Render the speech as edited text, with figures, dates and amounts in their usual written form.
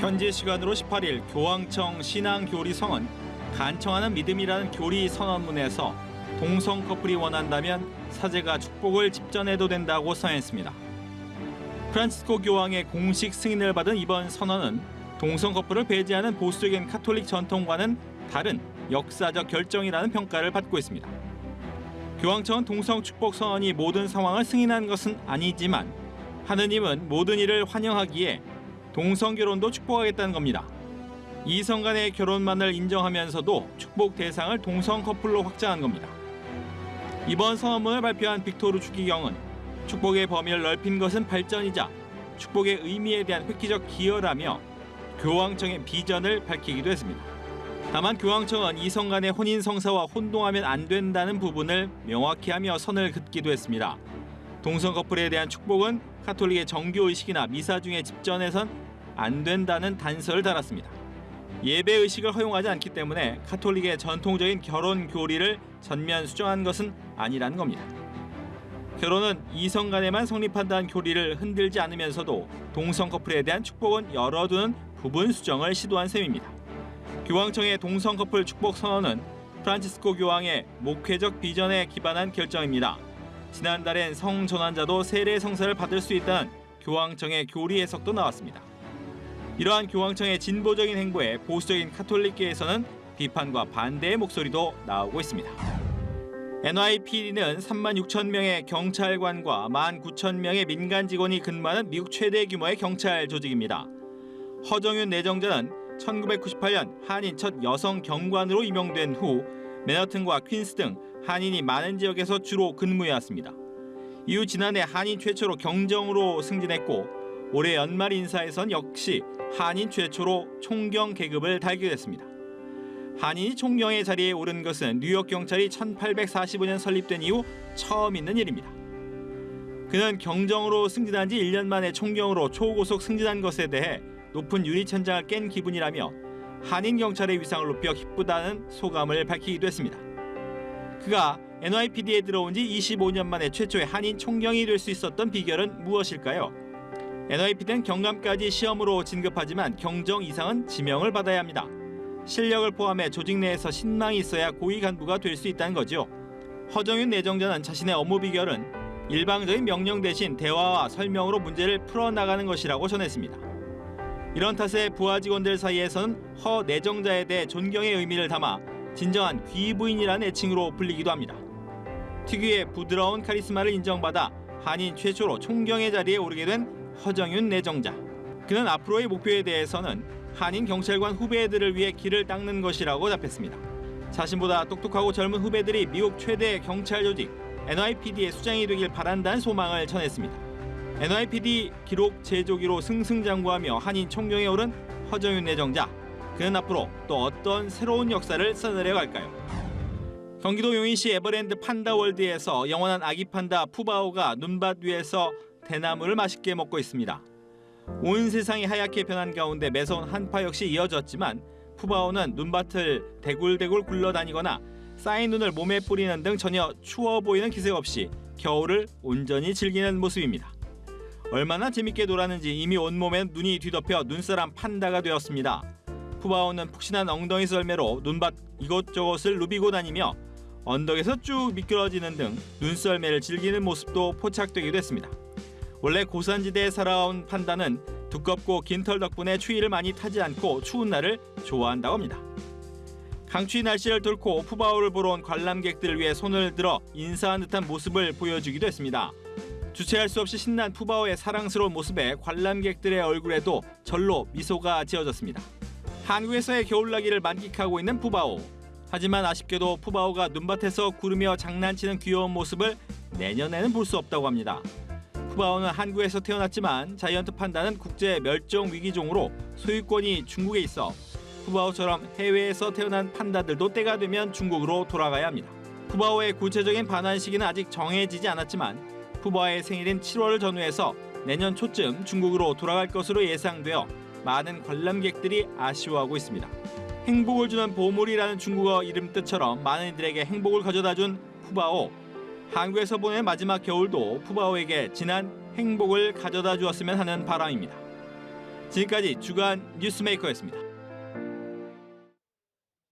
현지 시간으로 18일 교황청 신앙교리성은 간청하는 믿음이라는 교리 선언문에서 동성 커플이 원한다면 사제가 축복을 집전해도 된다고 선언했습니다. 프란치스코 교황의 공식 승인을 받은 이번 선언은 동성 커플을 배제하는 보수적인 카톨릭 전통과는 다른 역사적 결정이라는 평가를 받고 있습니다. 교황청은 동성 축복 선언이 모든 상황을 승인한 것은 아니지만 하느님은 모든 일을 환영하기에 동성 결혼도 축복하겠다는 겁니다. 이성 간의 결혼만을 인정하면서도 축복 대상을 동성 커플로 확장한 겁니다. 이번 선언문을 발표한 빅토르 추기경은 축복의 범위를 넓힌 것은 발전이자 축복의 의미에 대한 획기적 기여라며 교황청의 비전을 밝히기도 했습니다. 다만 교황청은 이성 간의 혼인 성사와 혼동하면 안 된다는 부분을 명확히 하며 선을 긋기도 했습니다. 동성 커플에 대한 축복은 카톨릭의 정교의식이나 미사 중에 집전해선 안 된다는 단서를 달았습니다. 예배의식을 허용하지 않기 때문에 카톨릭의 전통적인 결혼 교리를 전면 수정한 것은 아니라는 겁니다. 결혼은 이성 간에만 성립한다는 교리를 흔들지 않으면서도 동성 커플에 대한 축복은 열어두는 부분 수정을 시도한 셈입니다. 교황청의 동성 커플 축복 선언은 프란치스코 교황의 목회적 비전에 기반한 결정입니다. 지난달엔 성전환자도 세례 성사를 받을 수 있다는 교황청의 교리 해석도 나왔습니다. 이러한 교황청의 진보적인 행보에 보수적인 카톨릭계에서는 비판과 반대의 목소리도 나오고 있습니다. NYPD는 3만 6천 명의 경찰관과 1만 9천 명의 민간 직원이 근무하는 미국 최대 규모의 경찰 조직입니다. 허정윤 내정자는 1998년 한인 첫 여성 경관으로 임명된 후 맨하튼과 퀸스 등 한인이 많은 지역에서 주로 근무해왔습니다. 이후 지난해 한인 최초로 경정으로 승진했고 올해 연말 인사에선 역시 한인 최초로 총경 계급을 달게 됐습니다. 한인이 총경의 자리에 오른 것은 뉴욕 경찰이 1845년 설립된 이후 처음 있는 일입니다. 그는 경정으로 승진한 지 1년 만에 총경으로 초고속 승진한 것에 대해 높은 유리천장을 깬 기분이라며 한인 경찰의 위상을 높여 기쁘다는 소감을 밝히기도 했습니다. 그가 NYPD에 들어온 지 25년 만에 최초의 한인 총경이 될 수 있었던 비결은 무엇일까요? NYPD는 경감까지 시험으로 진급하지만 경정 이상은 지명을 받아야 합니다. 실력을 포함해 조직 내에서 신망이 있어야 고위 간부가 될 수 있다는 거죠. 허정윤 내정자는 자신의 업무 비결은 일방적인 명령 대신 대화와 설명으로 문제를 풀어나가는 것이라고 전했습니다. 이런 탓에 부하 직원들 사이에서는 허 내정자에 대해 존경의 의미를 담아 진정한 귀부인이라는 애칭으로 불리기도 합니다. 특유의 부드러운 카리스마를 인정받아 한인 최초로 총경의 자리에 오르게 된 허정윤 내정자. 그는 앞으로의 목표에 대해서는 한인 경찰관 후배들을 위해 길을 닦는 것이라고 답했습니다. 자신보다 똑똑하고 젊은 후배들이 미국 최대 경찰 조직 NYPD의 수장이 되길 바란다는 소망을 전했습니다. NYPD 기록 제조기로 승승장구하며 한인 총경에 오른 허정윤 내정자. 그는 앞으로 또 어떤 새로운 역사를 써내려 갈까요? 경기도 용인시 에버랜드 판다월드에서 영원한 아기 판다 푸바오가 눈밭 위에서 대나무를 맛있게 먹고 있습니다. 온 세상이 하얗게 변한 가운데 매서운 한파 역시 이어졌지만 푸바오는 눈밭을 대굴대굴 굴러다니거나 쌓인 눈을 몸에 뿌리는 등 전혀 추워 보이는 기색 없이 겨울을 온전히 즐기는 모습입니다. 얼마나 재밌게 놀았는지 이미 온몸에 눈이 뒤덮여 눈사람 판다가 되었습니다. 푸바오는 푹신한 엉덩이 썰매로 눈밭 이곳저곳을 누비고 다니며 언덕에서 쭉 미끄러지는 등 눈썰매를 즐기는 모습도 포착되기도 했습니다. 원래 고산지대에 살아온 판다는 두껍고 긴 털 덕분에 추위를 많이 타지 않고 추운 날을 좋아한다고 합니다. 강추위 날씨를 뚫고 푸바오를 보러 온 관람객들을 위해 손을 들어 인사한 듯한 모습을 보여주기도 했습니다. 주체할 수 없이 신난 푸바오의 사랑스러운 모습에 관람객들의 얼굴에도 절로 미소가 지어졌습니다. 한국에서의 겨울나기를 만끽하고 있는 푸바오. 하지만 아쉽게도 푸바오가 눈밭에서 구르며 장난치는 귀여운 모습을 내년에는 볼 수 없다고 합니다. 푸바오는 한국에서 태어났지만 자이언트 판다는 국제 멸종 위기종으로 소유권이 중국에 있어 푸바오처럼 해외에서 태어난 판다들도 때가 되면 중국으로 돌아가야 합니다. 푸바오의 구체적인 반환 시기는 아직 정해지지 않았지만 푸바오의 생일인 7월을 전후해서 내년 초쯤 중국으로 돌아갈 것으로 예상되어 많은 관람객들이 아쉬워하고 있습니다. 행복을 주는 보물이라는 중국어 이름 뜻처럼 많은 이들에게 행복을 가져다준 푸바오. 한국에서 보낸 마지막 겨울도 푸바오에게 진한 행복을 가져다 주었으면 하는 바람입니다. 지금까지 주간 뉴스메이커였습니다.